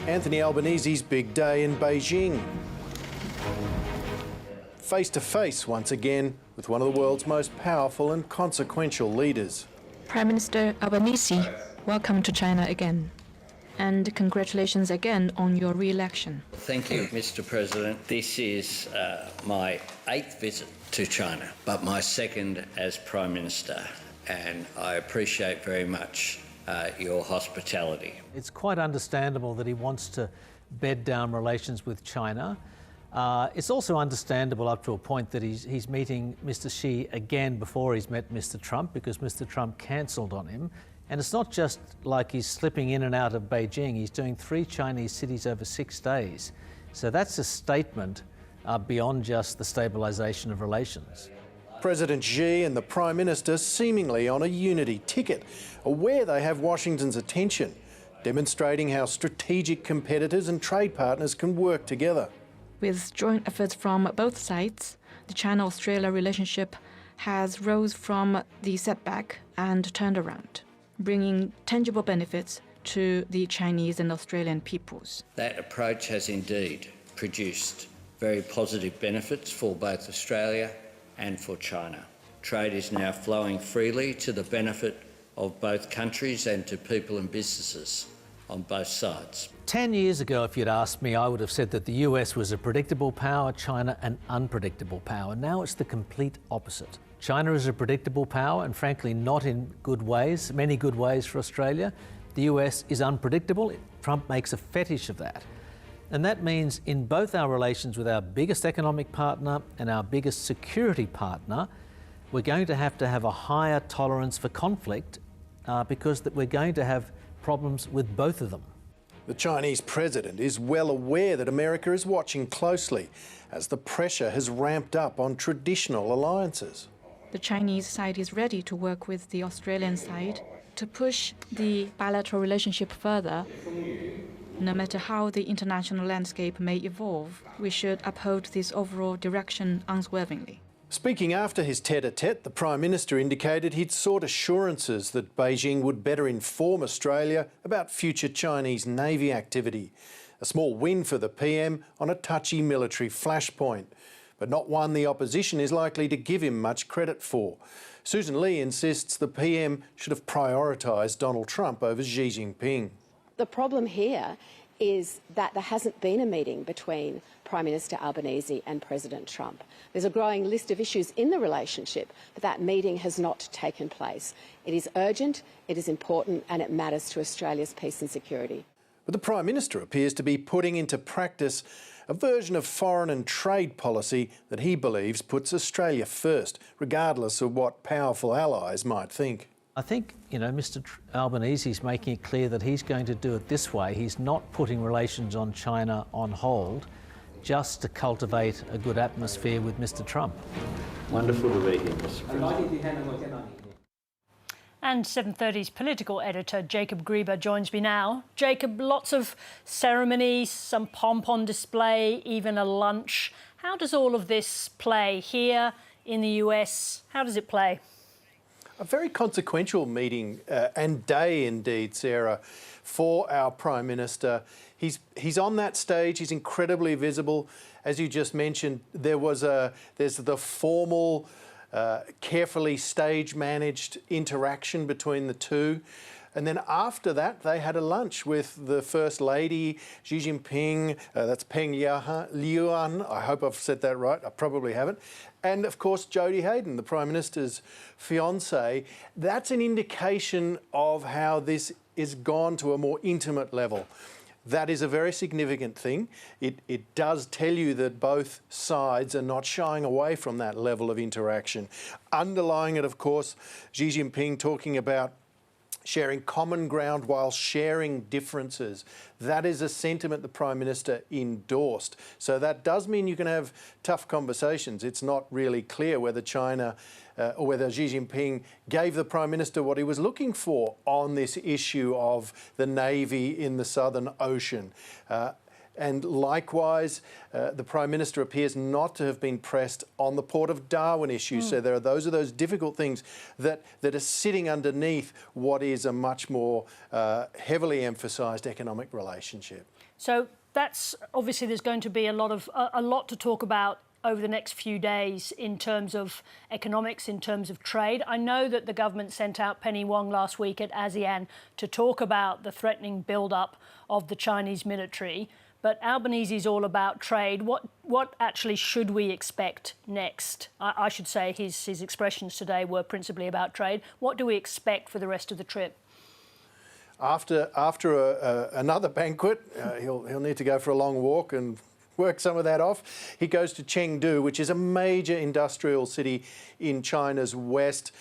Anthony Albanese's big day in Beijing. Face to face once again with one of the world's most powerful and consequential leaders. Prime Minister Albanese, welcome to China again. And congratulations again on your re-election. Thank you, Mr. President. This is my 8th visit to China, but my 2nd as Prime Minister, and I appreciate very much your hospitality. It's quite understandable that he wants to bed down relations with China. It's also understandable up to a point that he's meeting Mr. Xi again before he's met Mr. Trump, because Mr. Trump cancelled on him. And it's not just like he's slipping in and out of Beijing. He's doing 3 Chinese cities over 6 days. So that's a statement beyond just the stabilisation of relations. President Xi and the Prime Minister seemingly on a unity ticket, aware they have Washington's attention, demonstrating how strategic competitors and trade partners can work together. With joint efforts from both sides, the China-Australia relationship has rose from the setback and turned around, bringing tangible benefits to the Chinese and Australian peoples. That approach has indeed produced very positive benefits for both Australia and for China. Trade is now flowing freely to the benefit of both countries and to people and businesses on both sides. 10 years ago, if you'd asked me, I would have said that the US was a predictable power, China an unpredictable power. Now it's the complete opposite. China is a predictable power, and frankly not in good ways, many good ways for Australia. The US is unpredictable. Trump makes a fetish of that. And that means in both our relations with our biggest economic partner and our biggest security partner, we're going to have a higher tolerance for conflict because we're going to have problems with both of them. The Chinese president is well aware that America is watching closely as the pressure has ramped up on traditional alliances. The Chinese side is ready to work with the Australian side to push the bilateral relationship further. No matter how the international landscape may evolve, we should uphold this overall direction unswervingly. Speaking after his tête-à-tête, the Prime Minister indicated he'd sought assurances that Beijing would better inform Australia about future Chinese Navy activity. A small win for the PM on a touchy military flashpoint, but not one the opposition is likely to give him much credit for. Susan Lee insists the PM should have prioritised Donald Trump over Xi Jinping. The problem here is that there hasn't been a meeting between Prime Minister Albanese and President Trump. There's a growing list of issues in the relationship, but that meeting has not taken place. It is urgent, it is important, and it matters to Australia's peace and security. But the Prime Minister appears to be putting into practice a version of foreign and trade policy that he believes puts Australia first, regardless of what powerful allies might think. I think, Mr. Albanese is making it clear that he's going to do it this way. He's not putting relations on China on hold just to cultivate a good atmosphere with Mr. Trump. Wonderful to be here, Mr. President. And 7:30's political editor Jacob Greber joins me now. Jacob, lots of ceremonies, some pomp on display, even a lunch. How does all of this play here in the US? How does it play? A very consequential meeting and day indeed, Sarah, for our Prime Minister. He's on that stage, he's incredibly visible. As you just mentioned, there's the formal, carefully stage-managed interaction between the two. And then after that, they had a lunch with the First Lady, Xi Jinping, that's Peng Liyuan, I hope I've said that right, I probably haven't. And of course, Jodie Hayden, the Prime Minister's fiancée. That's an indication of how this is gone to a more intimate level. That is a very significant thing. It does tell you that both sides are not shying away from that level of interaction. Underlying it, of course, Xi Jinping talking about sharing common ground while sharing differences. That is a sentiment the Prime Minister endorsed. So that does mean you can have tough conversations. It's not really clear whether China or whether Xi Jinping gave the Prime Minister what he was looking for on this issue of the Navy in the Southern Ocean. And likewise, the Prime Minister appears not to have been pressed on the Port of Darwin issue. So those are those difficult things that are sitting underneath what is a much more heavily emphasised economic relationship. So that's obviously there's going to be a lot to talk about over the next few days in terms of economics, in terms of trade. I know that the government sent out Penny Wong last week at ASEAN to talk about the threatening build-up of the Chinese military. But Albanese is all about trade. What actually should we expect next? I should say his expressions today were principally about trade. What do we expect for the rest of the trip? After another banquet, he'll need to go for a long walk and work some of that off. He goes to Chengdu, which is a major industrial city in China's west.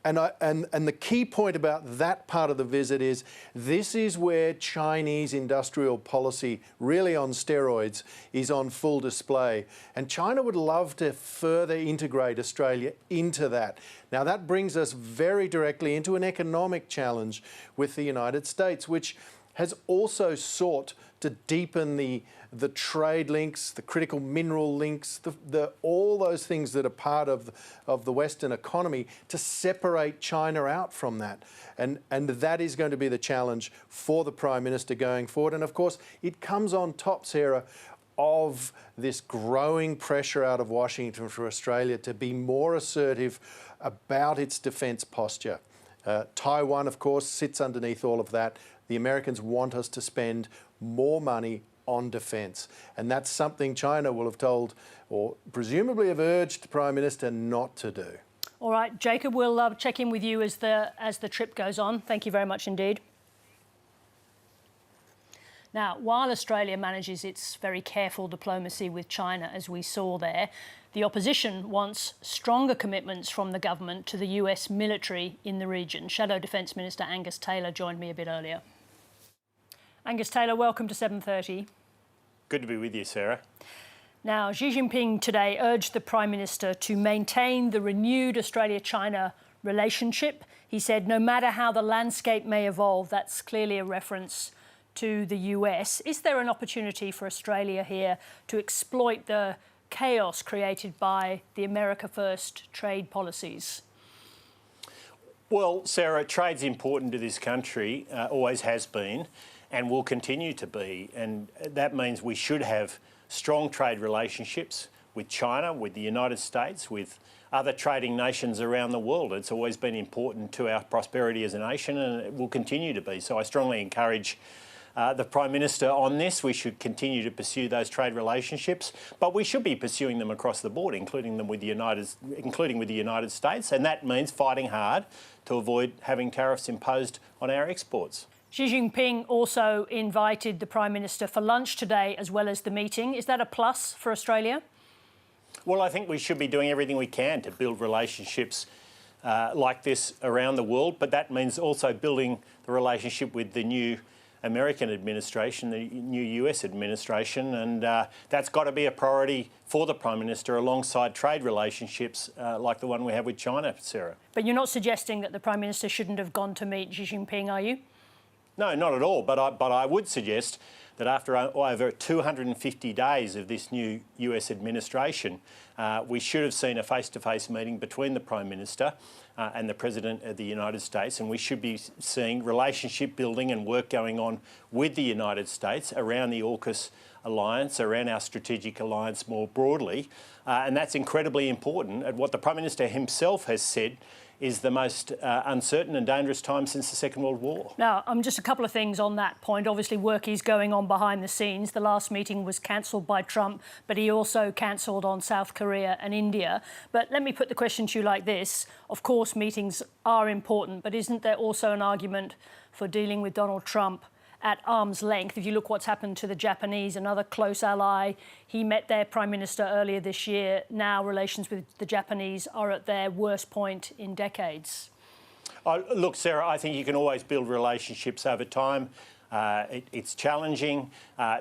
And the key point about that part of the visit is this is where Chinese industrial policy, really on steroids, is on full display. And China would love to further integrate Australia into that. Now, that brings us very directly into an economic challenge with the United States, which has also sought to deepen the trade links, the critical mineral links, all those things that are part of the Western economy, to separate China out from that. And that is going to be the challenge for the Prime Minister going forward. And of course, it comes on top, Sarah, of this growing pressure out of Washington for Australia to be more assertive about its defence posture. Taiwan, of course, sits underneath all of that. The Americans want us to spend more money on defence. And that's something China will have told, or presumably have urged the Prime Minister not to do. All right, Jacob, we'll check in with you as the trip goes on. Thank you very much indeed. Now, while Australia manages its very careful diplomacy with China, as we saw there, the opposition wants stronger commitments from the government to the US military in the region. Shadow Defence Minister Angus Taylor joined me a bit earlier. Angus Taylor, welcome to 7:30. Good to be with you, Sarah. Now, Xi Jinping today urged the Prime Minister to maintain the renewed Australia-China relationship. He said, no matter how the landscape may evolve, that's clearly a reference to the US. Is there an opportunity for Australia here to exploit the chaos created by the America First trade policies? Well, Sarah, trade's important to this country, always has been, and will continue to be. And that means we should have strong trade relationships with China, with the United States, with other trading nations around the world. It's always been important to our prosperity as a nation, and it will continue to be. So I strongly encourage the Prime Minister on this. We should continue to pursue those trade relationships, but we should be pursuing them across the board, including with the United States, and that means fighting hard to avoid having tariffs imposed on our exports. Xi Jinping also invited the Prime Minister for lunch today as well as the meeting. Is that a plus for Australia? Well, I think we should be doing everything we can to build relationships like this around the world, but that means also building the relationship with the new American administration, the new US administration, and that's got to be a priority for the Prime Minister alongside trade relationships like the one we have with China, Sarah. But you're not suggesting that the Prime Minister shouldn't have gone to meet Xi Jinping, are you? No, not at all. But I would suggest that after over 250 days of this new US administration, we should have seen a face-to-face meeting between the Prime Minister and the President of the United States, and we should be seeing relationship building and work going on with the United States around the AUKUS alliance, around our strategic alliance more broadly, and that's incredibly important. And what the Prime Minister himself has said is the most uncertain and dangerous time since the Second World War. Now, just a couple of things on that point. Obviously, work is going on behind the scenes. The last meeting was cancelled by Trump, but he also cancelled on South Korea and India. But let me put the question to you like this. Of course, meetings are important, but isn't there also an argument for dealing with Donald Trump at arm's length? If you look what's happened to the Japanese, another close ally, he met their Prime Minister earlier this year. Now relations with the Japanese are at their worst point in decades. Look, Sarah, I think you can always build relationships over time. It's challenging.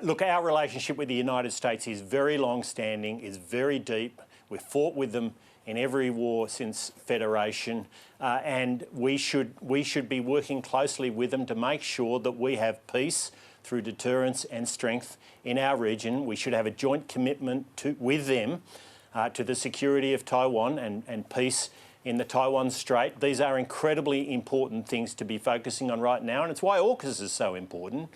Look, our relationship with the United States is very long-standing, is very deep. We've fought with them in every war since Federation, and we should be working closely with them to make sure that we have peace through deterrence and strength in our region. We should have a joint commitment with them to the security of Taiwan and peace in the Taiwan Strait. These are incredibly important things to be focusing on right now, and it's why AUKUS is so important.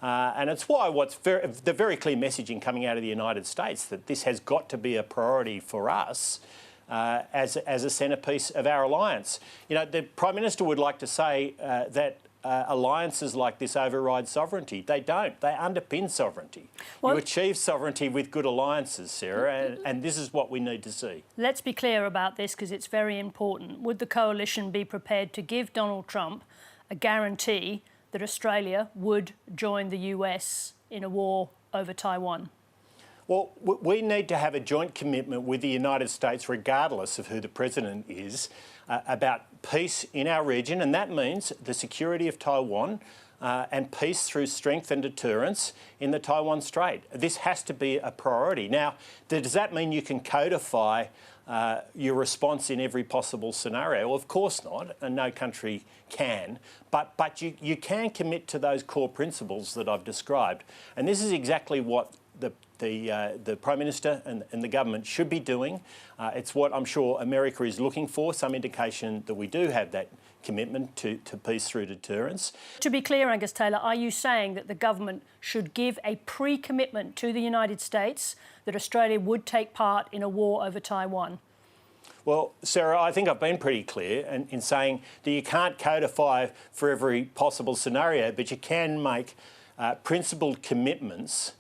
And it's why the very clear messaging coming out of the United States that this has got to be a priority for us as a centrepiece of our alliance. You know, the Prime Minister would like to say that alliances like this override sovereignty. They don't. They underpin sovereignty. Well, you achieve sovereignty with good alliances, Sarah, and this is what we need to see. Let's be clear about this because it's very important. Would the coalition be prepared to give Donald Trump a guarantee that Australia would join the US in a war over Taiwan? Well, we need to have a joint commitment with the United States, regardless of who the president is, about peace in our region, and that means the security of Taiwan and peace through strength and deterrence in the Taiwan Strait. This has to be a priority. Now, does that mean you can codify your response in every possible scenario? Well, of course not, and no country can. But you can commit to those core principles that I've described, and this is exactly what the Prime Minister and the government should be doing. It's what I'm sure America is looking for, some indication that we do have that commitment to peace through deterrence. To be clear, Angus Taylor, are you saying that the government should give a pre-commitment to the United States that Australia would take part in a war over Taiwan? Well, Sarah, I think I've been pretty clear in saying that you can't codify for every possible scenario, but you can make principled commitments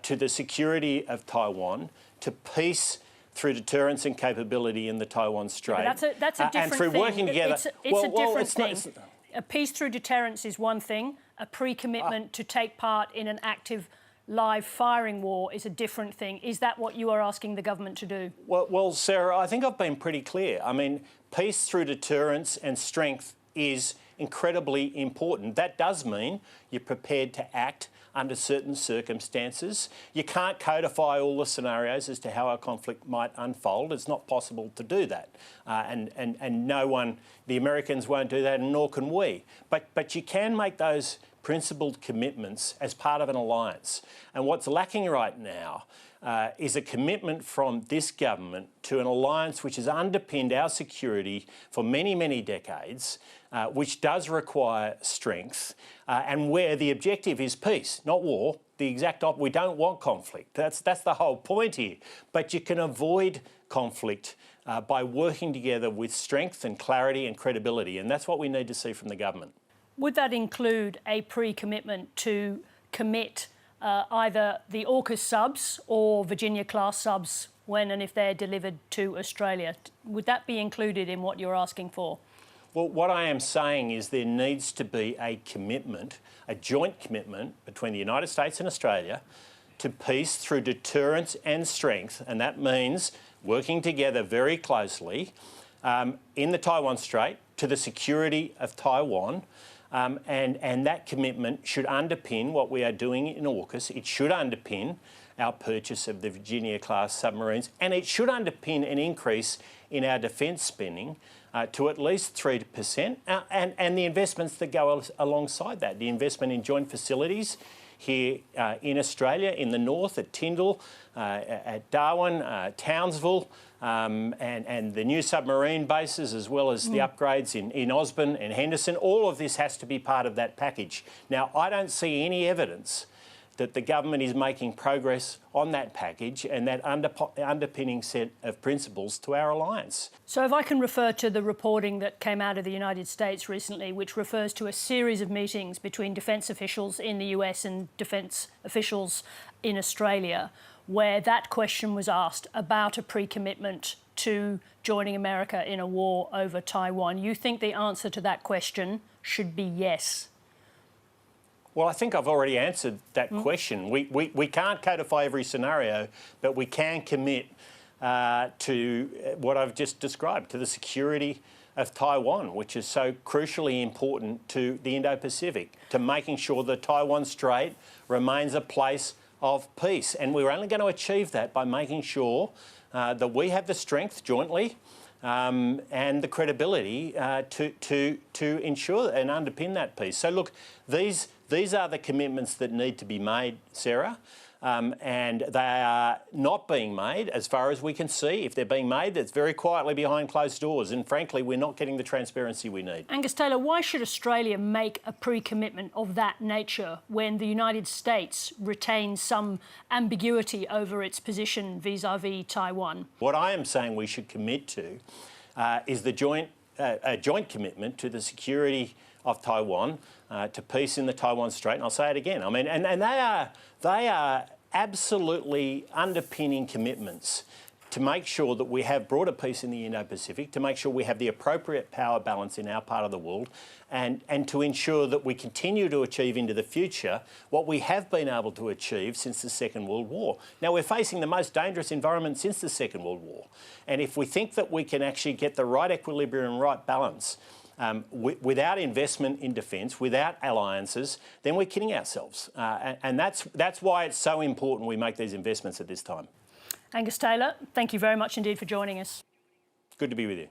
to the security of Taiwan, to peace through deterrence and capability in the Taiwan Strait. Yeah, that's a different and through thing. Working together. It's a different thing. A peace through deterrence is one thing. A pre-commitment to take part in an active live firing war is a different thing. Is that what you are asking the government to do? Well, Sarah, I think I've been pretty clear. I mean, peace through deterrence and strength is incredibly important. That does mean you're prepared to act under certain circumstances. You can't codify all the scenarios as to how a conflict might unfold. It's not possible to do that. And no one, the Americans won't do that, and nor can we. But you can make those principled commitments as part of an alliance. And what's lacking right now is a commitment from this government to an alliance which has underpinned our security for many, many decades, which does require strength, and where the objective is peace, not war. The exact opposite. We don't want conflict. That's the whole point here. But you can avoid conflict by working together with strength and clarity and credibility, and that's what we need to see from the government. Would that include a pre-commitment to commit either the AUKUS subs or Virginia-class subs when and if they're delivered to Australia? Would that be included in what you're asking for? Well, what I am saying is there needs to be a commitment, a joint commitment between the United States and Australia to peace through deterrence and strength, and that means working together very closely in the Taiwan Strait to the security of Taiwan. And that commitment should underpin what we are doing in AUKUS. It should underpin our purchase of the Virginia-class submarines, and it should underpin an increase in our defence spending to at least 3%, and the investments that go alongside that, the investment in joint facilities here in Australia, in the north, at Tyndall, at Darwin, Townsville, and the new submarine bases, as well as the upgrades in Osborne and Henderson. All of this has to be part of that package. Now, I don't see any evidence that the government is making progress on that package and that underpinning set of principles to our alliance. So if I can refer to the reporting that came out of the United States recently, which refers to a series of meetings between defence officials in the US and defence officials in Australia, where that question was asked about a pre-commitment to joining America in a war over Taiwan. You think the answer to that question should be yes? Well, I think I've already answered that question. We can't codify every scenario, but we can commit to what I've just described, to the security of Taiwan, which is so crucially important to the Indo-Pacific, to making sure the Taiwan Strait remains a place of peace. And we're only going to achieve that by making sure that we have the strength jointly and the credibility to ensure and underpin that peace. So look, these are the commitments that need to be made, Sarah. And they are not being made as far as we can see. If they're being made, it's very quietly behind closed doors. And frankly, we're not getting the transparency we need. Angus Taylor, why should Australia make a pre-commitment of that nature when the United States retains some ambiguity over its position vis-à-vis Taiwan? What I am saying we should commit to is a joint commitment to the security of Taiwan, to peace in the Taiwan Strait, and I'll say it again. I mean, and they are absolutely underpinning commitments to make sure that we have broader peace in the Indo-Pacific, to make sure we have the appropriate power balance in our part of the world, and to ensure that we continue to achieve into the future what we have been able to achieve since the Second World War. Now, we're facing the most dangerous environment since the Second World War, and if we think that we can actually get the right equilibrium and right balance without investment in defence, without alliances, then we're kidding ourselves. And that's why it's so important we make these investments at this time. Angus Taylor, thank you very much indeed for joining us. Good to be with you.